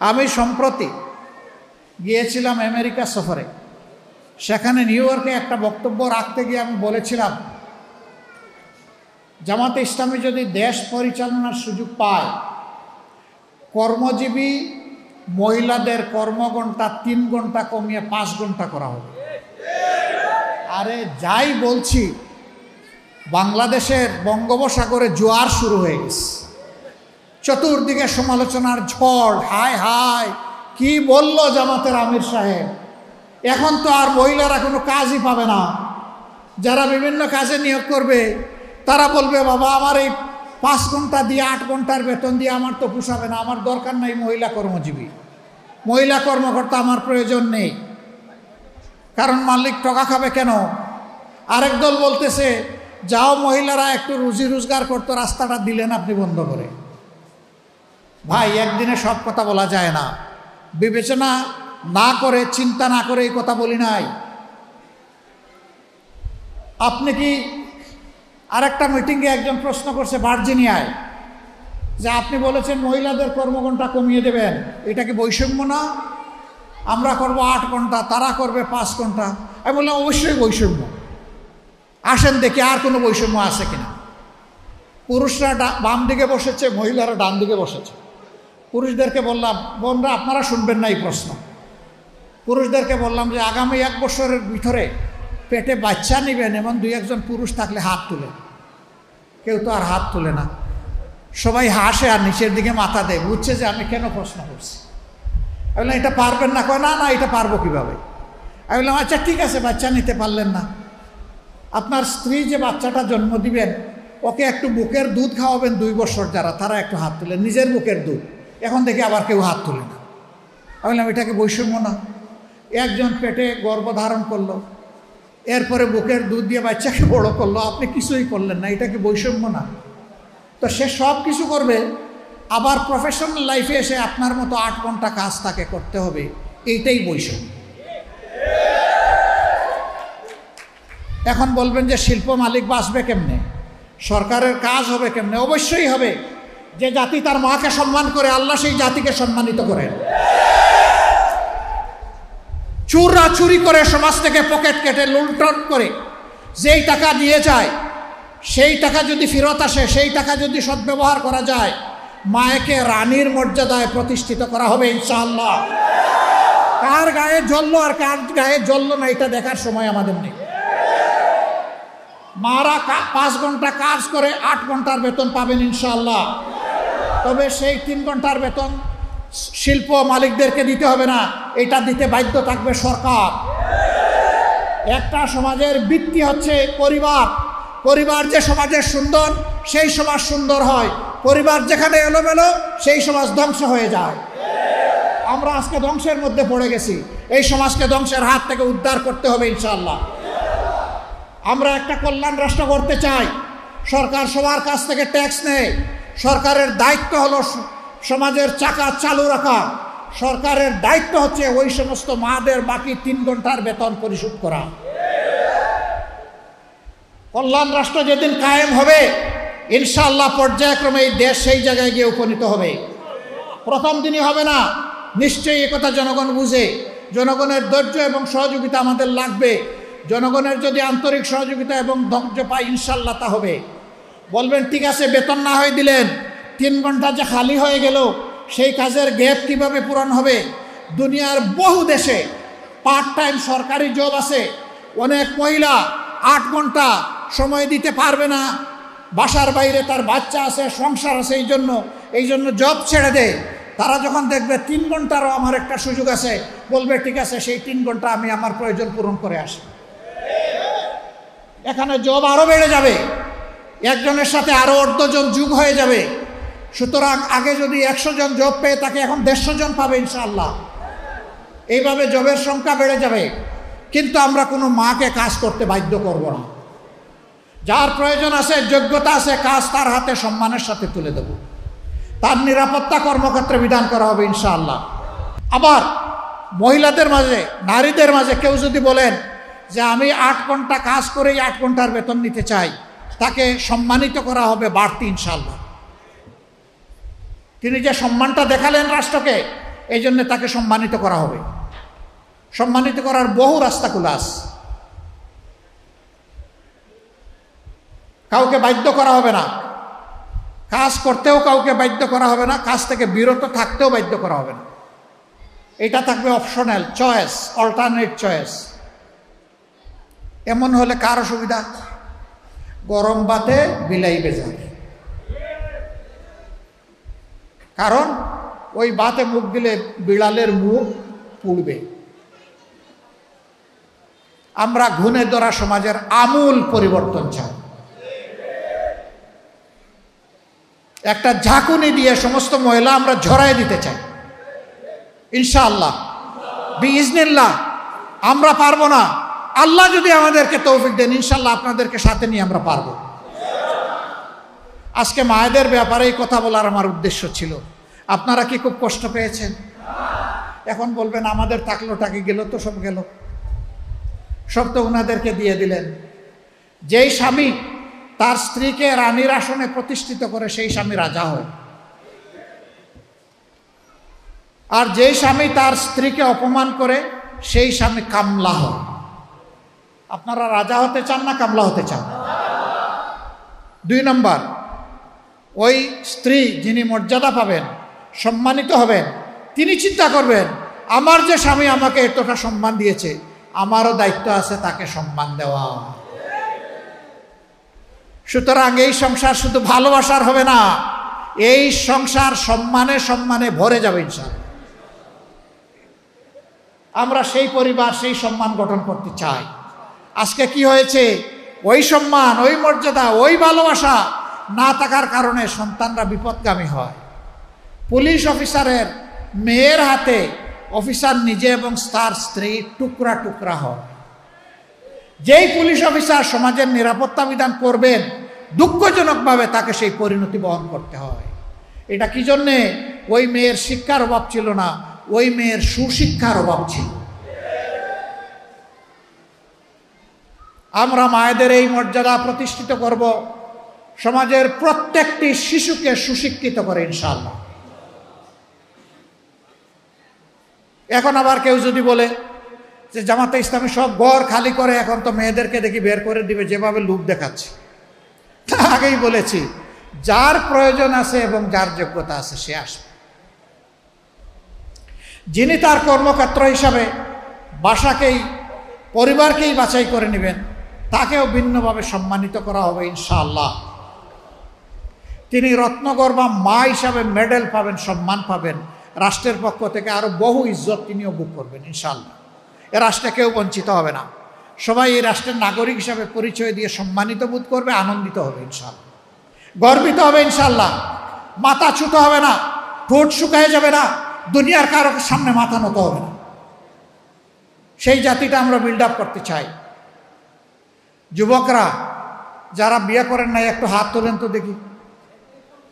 আমি সম্প্রতি গিয়েছিলাম আমেরিকা সফরে। সেখানে নিউ ইয়র্কে একটা বক্তব্য রাখতে গিয়ে আমি বলেছিলাম, জামাতে ইসলামী যদি দেশ পরিচালনার সুযোগ পায়, কর্মজীবী মহিলাদের কর্মঘণ্টা 3 ঘন্টা কমিয়ে 5 ঘন্টা করা হবে। আরে যাই বলছি, বাংলাদেশের বঙ্গোপসাগরে জোয়ার শুরু হয়ে গেছে, চতুর্দিকে সমালোচনার ঝড়। হায় হায়, কি বলল জামাতের আমির সাহেব, এখন তো আর মহিলারা কোনো কাজই পাবে না। যারা বিভিন্ন কাজে নিয়োগ করবে তারা বলবে, বাবা আমার এই 5 ঘন্টা দিয়ে 8 ঘন্টার বেতন দিয়ে আমার তো পোষাবে না, আমার দরকার নাই মহিলা কর্মজীবী, মহিলা কর্মকর্তা আমার প্রয়োজন নেই। কারণ মালিক টাকা খাবে কেন? আরেক দল বলতেছে, যাও মহিলারা একটু রুজি রোজগার করতো, রাস্তাটা দিলেন আপনি বন্ধ করে। ভাই, একদিনে সব কথা বলা যায় না। বিবেচনা না করে, চিন্তা না করে এই কথা বলি নাই। আপনি কি আরেকটা মিটিংয়ে একজন প্রশ্ন করছে ভার্জিনিয়ায়, যে আপনি বলেছেন মহিলাদের কর্মঘণ্টা কমিয়ে দেবেন, এটা কি বৈষম্য না? আমরা করব 8 ঘন্টা, তারা করবে 5 ঘন্টা। আমি বললাম অবশ্যই বৈষম্য। আসেন দেখি আর কোনো বৈষম্য আছে কিনা। পুরুষরা বাম দিকে বসেছে, মহিলারা ডান দিকে বসেছে। পুরুষদেরকে বললাম, বোনরা আপনারা শুনবেন না এই প্রশ্ন। পুরুষদেরকে বললাম যে আগামী 1 বছরের ভিতরে পেটে বাচ্চা নেবেন এমন 2-1 জন পুরুষ থাকলে হাত তুলে। কেউ তো আর হাত তুলে না, সবাই হাসে আর নিচের দিকে মাথা দেয়, বুঝছে যে আমি কেন প্রশ্ন করছি। আমি বললাম এটা পারবেন না? কয় না না, এটা পারবো কীভাবে? আমি বললাম আচ্ছা ঠিক আছে, বাচ্চা নিতে পারলেন না, আপনার স্ত্রী যে বাচ্চাটা জন্ম দিবেন ওকে একটু বুকের দুধ খাওয়াবেন 2 বছর, যারা তারা একটু হাত তুলে, নিজের বুকের দুধ। এখন দেখি আবার কেউ হাত তুলে না। আমি বললাম এটা কি বৈষম্য না? একজন পেটে গর্ভধারণ করলো, এরপরে বুকের দুধ দিয়ে বাচ্চাকে বড় করলো, আপনি কিছুই করলেন না, এটা কি বৈষম্য না? তো সে সব কিছু করবে, আবার প্রফেশনাল লাইফে এসে আপনার মতো 8 ঘন্টা কাজ তাকে করতে হবে, এইটাই বৈষম্য। এখন বলবেন যে শিল্প মালিক বাঁচবে কেমনে, সরকারের কাজ হবে কেমনে? অবশ্যই হবে। যে জাতি তার মাকে সম্মান করে, আল্লাহ সেই জাতিকে সম্মানিত করেন। চোররা চুরি করে সমাজ থেকে পকেট কেটে লুণ্ঠন করে যেই টাকা নিয়ে যায়, সেই টাকা যদি ফেরত আসে, সেই টাকা যদি সদ্ব্যবহার করা যায়, মায়েকে রানীর মর্যাদায় প্রতিষ্ঠিত করা হবে ইনশাআল্লাহ। কার গায়ে জ্বললো আর কার গায়ে জ্বললো না এটা দেখার সময় আমাদের নেই। মারা 5 ঘন্টা কাজ করে 8 ঘন্টার বেতন পাবেন ইনশাআল্লাহ। তবে সেই 3 ঘন্টার বেতন শিল্প মালিকদেরকে দিতে হবে না, এটা দিতে বাধ্য থাকবে সরকার। একটা সমাজের ভিত্তি হচ্ছে পরিবার। পরিবার যে সমাজের সুন্দর, সেই সমাজ সুন্দর হয়। পরিবার যেখানে এলোমেলো, সেই সমাজ ধ্বংস হয়ে যায়। আমরা আজকে ধ্বংসের মধ্যে পড়ে গেছি, এই সমাজকে ধ্বংসের হাত থেকে উদ্ধার করতে হবে ইনশাআল্লাহ। আমরা একটা কল্যাণ রাষ্ট্র করতে চাই। সরকার সবার কাছ থেকে ট্যাক্স নেয়, সরকারের দায়িত্ব হলো সমাজের চাকা চালু রাখা। সরকারের দায়িত্ব হচ্ছে ওই সমস্ত মাদের বাকি 3 ঘন্টার বেতন পরিশোধ করা। কল্যাণ রাষ্ট্র যেদিন কায়েম হবে ইনশাআল্লাহ, পর্যায়ক্রমে এই দেশ সেই জায়গায় গিয়ে উপনীত হবে। প্রথম দিনই হবে না, নিশ্চয়ই একথা জনগণ বুঝে। জনগণের ধৈর্য এবং সহযোগিতা আমাদের লাগবে। জনগণের যদি আন্তরিক সহযোগিতা এবং ধৈর্য পায় ইনশাআল্লাহ তা হবে। বলবেন ঠিক আছে, বেতন না হয়ে দিলেন, 3 ঘন্টা যে খালি হয়ে গেল, সেই কাজের গ্যাপ কিভাবে পূরণ হবে? দুনিয়ার বহু দেশে পার্ট টাইম সরকারি জব আছে। অনেক মহিলা 8 ঘন্টা সময় দিতে পারবে না, বাসার বাইরে তার বাচ্চা আছে, সংসার আছে, এই জন্য জব ছেড়ে দেয়। তারা যখন দেখবে 3 ঘন্টারও আমার একটা সুযোগ আছে, বলবে ঠিক আছে, সেই 3 ঘন্টা আমি আমার প্রয়োজন পূরণ করে আসি। এখানে জব আরও বেড়ে যাবে, একজনের সাথে আরও 1/2 জন যুগ হয়ে যাবে। সুতরাং আগে যদি 100 জন জব পেয়ে তাকে এখন 150 জন পাবে ইনশাআল্লাহ। এইভাবে জবের সংখ্যা বেড়ে যাবে। কিন্তু আমরা কোনো মাকে কাজ করতে বাধ্য করব না। যার প্রয়োজন আছে, যোগ্যতা আছে, কাজ তার হাতে সম্মানের সাথে তুলে দেব। তার নিরাপত্তা কর্মক্ষেত্রে বিধান করা হবে ইনশাআল্লাহ। আবার মহিলাদের মাঝে, নারীদের মাঝে কেউ যদি বলেন যে আমি 8 ঘন্টা কাজ করেই 8 ঘন্টার বেতন নিতে চাই, তাকে সম্মানিত করা হবে বাড়তি ইনশাআল্লাহ। তিনি যে সম্মানটা দেখালেন রাষ্ট্রকে, এই জন্য তাকে সম্মানিত করা হবে। সম্মানিত করার বহু রাস্তা খোলা আছে। কাউকে বাধ্য করা হবে না, কাজ করতেও কাউকে বাধ্য করা হবে না, কাজ থেকে বিরত থাকতেও বাধ্য করা হবে না। এটা থাকবে অপশনাল চয়েস, অল্টারনেট চয়েস। এমন হলে কার অসুবিধা? গরম ভাতে বিলাই বেজার। কারণ ওই ভাতে মুখ দিলে বিড়ালের মুখ পুড়বে। আমরা ঘুণে ধরা সমাজের আমূল পরিবর্তন চাই। একটা ঝাঁকুনি দিয়ে সমস্ত ময়লা আমরা ঝরাই দিতে চাই ইনশাআল্লাহ, বিইজনিল্লাহ। আমরা পারবো না, আল্লাহ যদি আমাদেরকে তৌফিক দেন ইনশাআল্লাহ আপনাদেরকে সাথে নিয়ে আমরা পারবো। আজকে মায়েদের ব্যাপারে এই কথা বলার আমার উদ্দেশ্য ছিল। আপনারা কি খুব কষ্ট পেয়েছেন? এখন বলবেন আমাদের থাকলোটাকে গেল তো, সব গেল, সব তো ওনাদেরকে দিয়ে দিলেন। যেই স্বামী তার স্ত্রীকে রানীর আসনে প্রতিষ্ঠিত করে সেই স্বামী রাজা হয়, আর যেই স্বামী তার স্ত্রীকে অপমান করে সেই স্বামী কামলা হয়। আপনারা রাজা হতে চান না কামলা হতে চান? 2 নম্বর, ওই স্ত্রী যিনি মর্যাদা পাবেন, সম্মানিত হবেন, তিনি চিন্তা করবেন আমার যে স্বামী আমাকে এতটা সম্মান দিয়েছে, আমারও দায়িত্ব আছে তাকে সম্মান দেওয়া। সুতরাং এই সংসার শুধু ভালোবাসার হবে না, এই সংসার সম্মানে সম্মানে ভরে যাবে ইনশাআল্লাহ। আমরা সেই পরিবার, সেই সম্মান গঠন করতে চাই। আজকে কি হয়েছে? ওই সম্মান, ওই মর্যাদা, ওই ভালোবাসা না থাকার কারণে সন্তানরা বিপদগামী হয়। পুলিশ অফিসারের মেয়ের হাতে অফিসার নিজে এবং তার স্ত্রী টুকরা টুকরা হয়। যেই পুলিশ অফিসার সমাজের নিরাপত্তা বিধান করবেন, দুঃখজনকভাবে তাকে সেই পরিণতি বহন করতে হয়। এটা কি জন্যে? ওই মেয়ের শিক্ষার অভাব ছিল না, ওই মেয়ের সুশিক্ষার অভাব ছিল। আমরা মায়েদের এই মর্যাদা প্রতিষ্ঠিত করব, সমাজের প্রত্যেকটি শিশুকে সুশিক্ষিত করে ইনশাআল্লাহ। এখন আবার কেউ যদি বলে যে জামাতে ইসলামী সব ঘর খালি করে, এখন তো মেয়েদেরকে দেখি বের করে দিবে, যেভাবে লোক দেখাচ্ছে। তা আগেই বলেছি, যার প্রয়োজন আছে এবং যার যোগ্যতা আছে সে আসবে। যিনি তার কর্মক্ষেত্র হিসাবে বাসাকেই, পরিবারকেই বাছাই করে নেবেন, তাকেও ভিন্নভাবে সম্মানিত করা হবে ইনশাআল্লাহ। তিনি রত্নগর্ভা মা হিসাবে মেডেল পাবেন, সম্মান পাবেন, রাষ্ট্রের পক্ষ থেকে আরো বহু ইজ্জত তিনিও ভোগ করবেন ইনশাআল্লাহ। এ রাষ্ট্রে কেউ বঞ্চিত হবে না, সবাই এই রাষ্ট্রের নাগরিক হিসাবে পরিচয় দিয়ে সম্মানিত বোধ করবে, আনন্দিত হবে ইনশাআল্লাহ, গর্বিত হবে ইনশাআল্লাহ। মাথা ছুটো হবে না, ঠোঁট শুকায় যাবে না, দুনিয়ার কারো সামনে মাথা নত হবে না। সেই জাতিটা আমরা বিল্ড আপ করতে চাই। যুবকরা যারা বিয়ে করেন নাই একটু হাত তোলেন তো দেখি,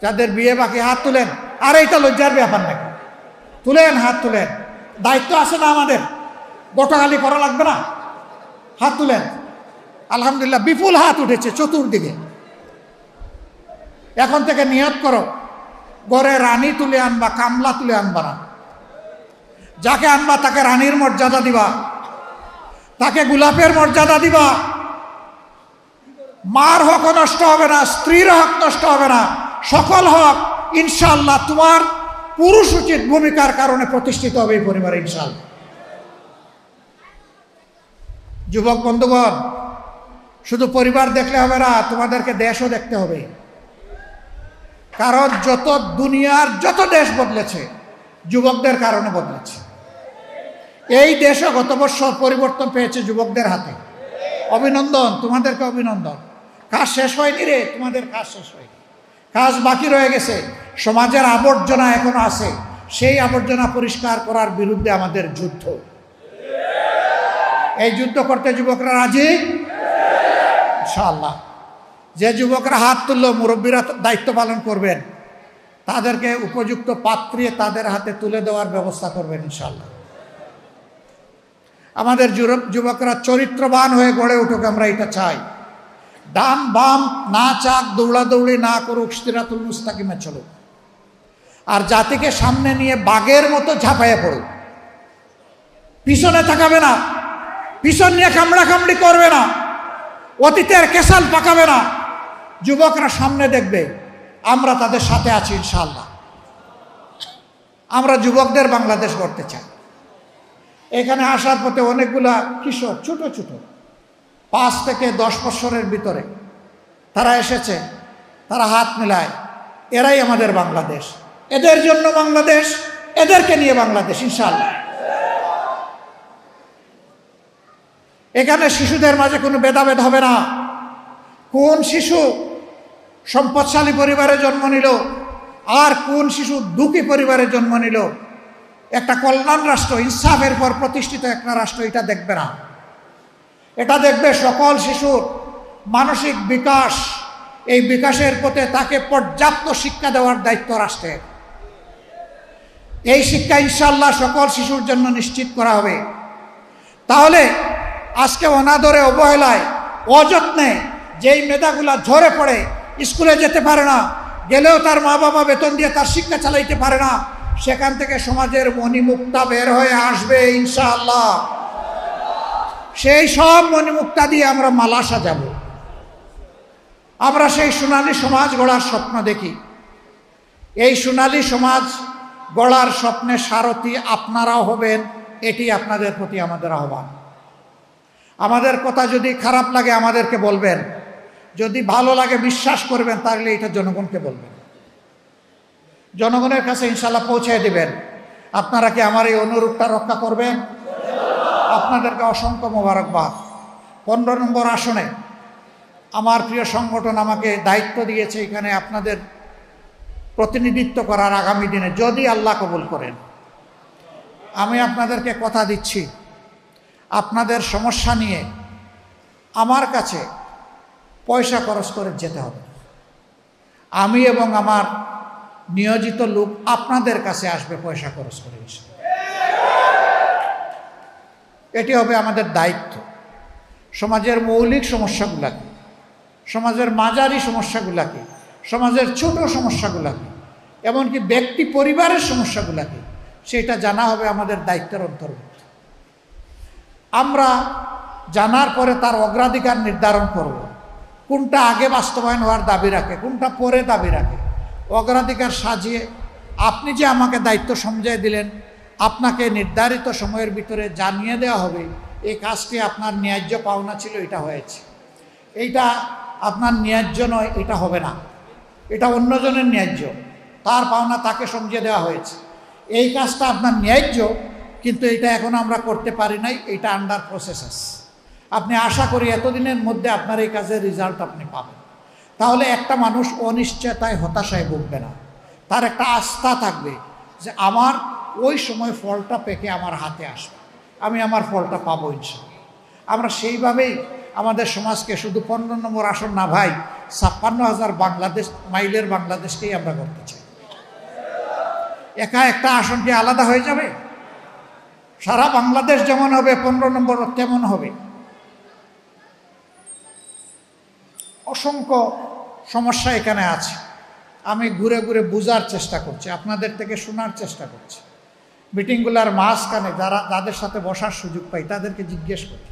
যাদের বিয়ে বাকি হাত তুলেন। আর এইটা লজ্জার ব্যাপার নাকি? তুলেন, হাত তুলেন, দায়িত্ব আছে না আমাদের? গোটাগালি করা লাগবে না, হাত তুলেন। আলহামদুলিল্লাহ, বিপুল হাত উঠেছে চতুর্দিকে। এখন থেকে নিয়ত করো, ঘরে রানী তুলে আনবা, কামলা তুলে আনবা না। যাকে আনবা তাকে রানীর মর্যাদা দিবা, তাকে গোলাপের মর্যাদা দিবা। মার হক নষ্ট হবে না, স্ত্রীর হক নষ্ট হবে না, সকল হক ইনশাআল্লাহ তোমার পুরুষ উচিত ভূমিকার কারণে প্রতিষ্ঠিত হবে এই পরিবারে ইনশাআল্লাহ। যুবক বন্ধুগণ, শুধু পরিবার দেখলে হবে না, তোমাদেরকে দেশও দেখতে হবে। কারণ যত দুনিয়ার যত দেশ বদলেছে যুবকদের কারণে বদলেছে। এই দেশও গত বছর পরিবর্তন পেয়েছে যুবকদের হাতে। অভিনন্দন, তোমাদেরকে অভিনন্দন। কাজ শেষ হয়নি রে, তোমাদের কাজ শেষ হয়নি, কাজ বাকি রয়ে গেছে। সমাজের আবর্জনা এখনো আছে, সেই আবর্জনা পরিষ্কার করার বিরুদ্ধে আমাদের যুদ্ধ। এই যুদ্ধ করতে যুবকরা রাজি ইনশাআল্লাহ। যে যুবকরা হাত তুললো, মুরব্বীরা দায়িত্ব পালন করবেন, তাদেরকে উপযুক্ত পাত্রে তাদের হাতে তুলে দেওয়ার ব্যবস্থা করবেন ইনশাআল্লাহ। আমাদের যুবকরা চরিত্রবান হয়ে গড়ে উঠুক, আমরা এটা চাই। ডান বাম না চাক, দৌড়াদৌড়ি না করুক, সিরাতুল মুস্তাকিমে চলুক। আর জাতিকে সামনে নিয়ে বাঘের মতো ঝাঁপাইয়া পড়ুক, পিছনে তাকাবে না, পিছন নিয়ে কামড়াকামড়ি করবে না, অতীতের কেসাল পাকাবে না। যুবকরা সামনে দেখবে, আমরা তাদের সাথে আছি ইনশাআল্লাহ। আমরা যুবকদের বাংলাদেশ গড়তে চাই। এখানে আসার পথে অনেকগুলা কিশোর, ছোট ছোট 5 থেকে 10 বছরের ভিতরে তারা এসেছে, তারা হাত মেলায়, এরাই আমাদের বাংলাদেশ, এদের জন্য বাংলাদেশ, এদেরকে নিয়ে বাংলাদেশ ইনশাআল্লাহ। এখানে শিশুদের মাঝে কোনো ভেদাভেদ হবে না। কোন শিশু সম্পদশালী পরিবারে জন্ম নিল আর কোন শিশু দুঃখী পরিবারে জন্ম নিল, একটা কল্যাণ রাষ্ট্র, ইনসাফের পর প্রতিষ্ঠিত একটা রাষ্ট্র এটা দেখবে না। এটা দেখবে সকল শিশুর মানসিক বিকাশ, এই বিকাশের পথে তাকে পর্যাপ্ত শিক্ষা দেওয়ার দায়িত্ব রাষ্ট্রের। এই শিক্ষা ইনশাআল্লাহ সকল শিশুর জন্য নিশ্চিত করা হবে। তাহলে আজকে অনাদরে, অবহেলায়, অযত্নে যেই মেধাগুলা ঝরে পড়ে, স্কুলে যেতে পারে না, গেলেও তার মা বাবা বেতন দিয়ে তার শিক্ষা চালাইতে পারে না, সেখান থেকে সমাজের মণিমুক্তা বের হয়ে আসবে ইনশাআল্লাহ। সেই সব মণিমুক্তা দিয়ে আমরা মালা সাজাবো। আমরা সেই সোনালী সমাজ গড়ার স্বপ্ন দেখি। এই সোনালী সমাজ গড়ার স্বপ্নে সারথি আপনারাও হবেন, এটি আপনাদের প্রতি আমাদের আহ্বান। আমাদের কথা যদি খারাপ লাগে আমাদেরকে বলবেন, যদি ভালো লাগে বিশ্বাস করবেন, তাহলে এটা জনগণকে বলবেন, জনগণের কাছে ইনশাআল্লাহ পৌঁছে দেবেন। আপনারা কি আমার এই অনুরোধটা রক্ষা করবেন? আপনাদেরকে অসংখ্য মোবারকবাদ। 15 নম্বর আসনে আমার প্রিয় সংগঠন আমাকে দায়িত্ব দিয়েছে এখানে আপনাদের প্রতিনিধিত্ব করার আগামী দিনে, যদি আল্লাহ কবুল করেন। আমি আপনাদেরকে কথা দিচ্ছি, আপনাদের সমস্যা নিয়ে আমার কাছে পয়সা খরচ করে যেতে হবে। আমি এবং আমার নিয়োজিত লোক আপনাদের কাছে আসবে পয়সা খরচ করে। এটি হবে আমাদের দায়িত্ব। সমাজের মৌলিক সমস্যাগুলাকে, সমাজের মাঝারি সমস্যাগুলাকে, সমাজের ছোট সমস্যাগুলাকে, এমনকি ব্যক্তি পরিবারের সমস্যাগুলাকে, সেটা জানা হবে আমাদের দায়িত্বের অন্তর্ভুক্ত। আমরা জানার পরে তার অগ্রাধিকার নির্ধারণ করব, কোনটা আগে বাস্তবায়ন হওয়ার দাবি রাখে, কোনটা পরে দাবি রাখে। অগ্রাধিকার সাজিয়ে আপনি যে আমাকে দায়িত্ব সমঝাই দিলেন, আপনাকে নির্ধারিত সময়ের ভিতরে জানিয়ে দেওয়া হবে এই কাজটি আপনার ন্যায্য পাওনা ছিল, এটা হয়েছে, এইটা আপনার ন্যায্য নয়, এটা হবে না, এটা অন্যজনের ন্যায্য, তার পাওনা তাকে সমঝে দেওয়া হয়েছে। এই কাজটা আপনার ন্যায্য, কিন্তু এটা এখন আমরা করতে পারি নাই, এটা আন্ডার প্রসেস। আপনি আশা করি এতদিনের মধ্যে আপনার এই কাজের রেজাল্ট আপনি পাবেন। তাহলে একটা মানুষ অনিশ্চয়তায়, হতাশায় ভুগবে না, তার একটা আস্থা থাকবে যে আমার ওই সময় ফলটা পেকে আমার হাতে আসবে, আমি আমার ফলটা পাবো ইনশাআল্লাহ। আমরা সেইভাবেই আমাদের সমাজকে শুধু 15 নম্বর আসন না ভাই, 56,000 বাংলাদেশ মাইলের বাংলাদেশকেই আমরা করতে চাই। একা একটা আসন কি আলাদা হয়ে যাবে? সারা বাংলাদেশ যেমন হবে 15 নম্বর তেমন হবে। অসংখ্য সমস্যা এখানে আছে, আমি ঘুরে ঘুরে বোঝার চেষ্টা করছি, আপনাদের থেকে শোনার চেষ্টা করছি। মিটিংগুলার মাঝখানে যাদের সাথে বসার সুযোগ পাই তাদেরকে জিজ্ঞেস করি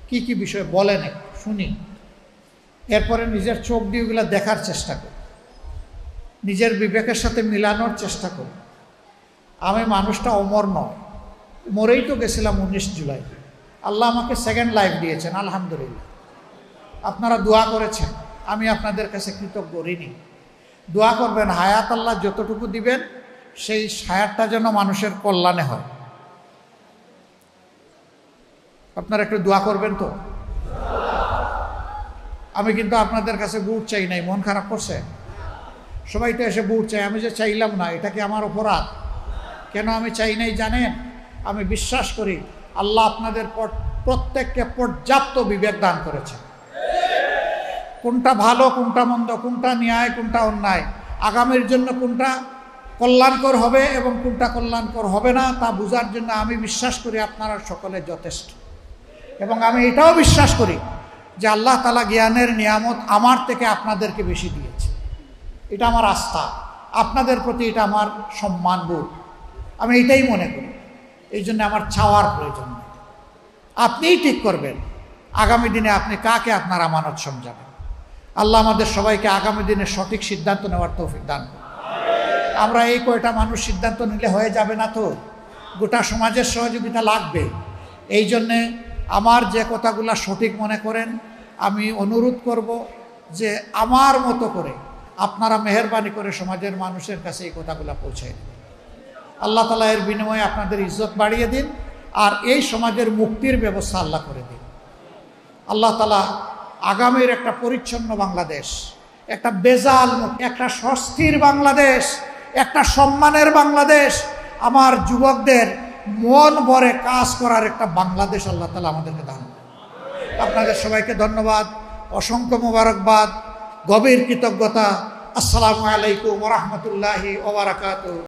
কি কি বিষয় বলেন, শুনি, এরপরে নিজের চোখ দিয়ে ওগুলো দেখার চেষ্টা করি, নিজের বিবেকের সাথে মিলানোর চেষ্টা করি। আমি মানুষটা অমর নয়, মরেই তো গেছিলাম 19 জুলাই। আল্লাহ আমাকে সেকেন্ড লাইফ দিয়েছেন, আলহামদুলিল্লাহ। আপনারা দোয়া করেছেন, আমি আপনাদের কাছে কৃতজ্ঞ ঋণী। দোয়া করবেন, হায়াত আল্লাহ যতটুকু দিবেন সেই হায়াতটা যেন মানুষের কল্যাণে হয়। আপনারা একটু দোয়া করবেন তো। আমি কিন্তু আপনাদের কাছে বুট চাই নাই, মন খারাপ করছে? সবাই তো এসে বুট চাই, আমি যে চাইলাম না, এটা কি আমার অপরাধ? কেন আমি চাই নাই জানেন? আমি বিশ্বাস করি আল্লাহ আপনাদের প্রত্যেককে পর্যাপ্ত বিবেক দান করেছেন। কোনটা ভালো, কোনটা মন্দ, কোনটা ন্যায়, কোনটা অন্যায়, আগামীর জন্য কোনটা কল্যাণকর হবে এবং কোনটা কল্যাণকর হবে না তা বোঝার জন্য আমি বিশ্বাস করি আপনারা সকলে যথেষ্ট। এবং আমি এটাও বিশ্বাস করি যে আল্লাহ তাআলা জ্ঞানের নিয়ামত আমার থেকে আপনাদেরকে বেশি দিয়েছে, এটা আমার আস্থা। আপনাদের প্রতি এটা আমার সম্মানবোধ, আমি এটাই মনে করি। এই জন্য আমার চাওয়ার প্রয়োজন নেই, আপনিই ঠিক করবেন আগামী দিনে আপনি কাকে আপনার আমানত সমঝাবেন। আল্লাহ আমাদের সবাইকে আগামী দিনে সঠিক সিদ্ধান্ত নেওয়ার তৌফিক দান করুন। আমরা এই কয়টা মানুষ সিদ্ধান্ত নিলে হয়ে যাবে না, তো গোটা সমাজের সহযোগিতা লাগবে। এই জন্যে আমার যে কথাগুলো সঠিক মনে করেন, আমি অনুরোধ করব যে আমার মতো করে আপনারা মেহেরবানি করে সমাজের মানুষের কাছে এই কথাগুলো পৌঁছায় দেবেন। আল্লাহ তাআলা এর বিনিময়ে আপনাদের ইজ্জত বাড়িয়ে দিন, আর এই সমাজের মুক্তির ব্যবস্থা আল্লাহ করে দিন। আল্লাহ তাআলা আগামীর একটা পরিচ্ছন্ন বাংলাদেশ, একটা বেজাল মুক্ত, একটা স্বস্তির বাংলাদেশ, একটা সম্মানের বাংলাদেশ, আমার যুবকদের মন ভরে কাজ করার একটা বাংলাদেশ আল্লাহ তাআলা আমাদেরকে দান করুন। আপনাদের সবাইকে ধন্যবাদ, অসংখ্য মোবারকবাদ, গভীর কৃতজ্ঞতা। আসসালামু আলাইকুম ওয়া রাহমাতুল্লাহি ওয়া বারাকাতুহু।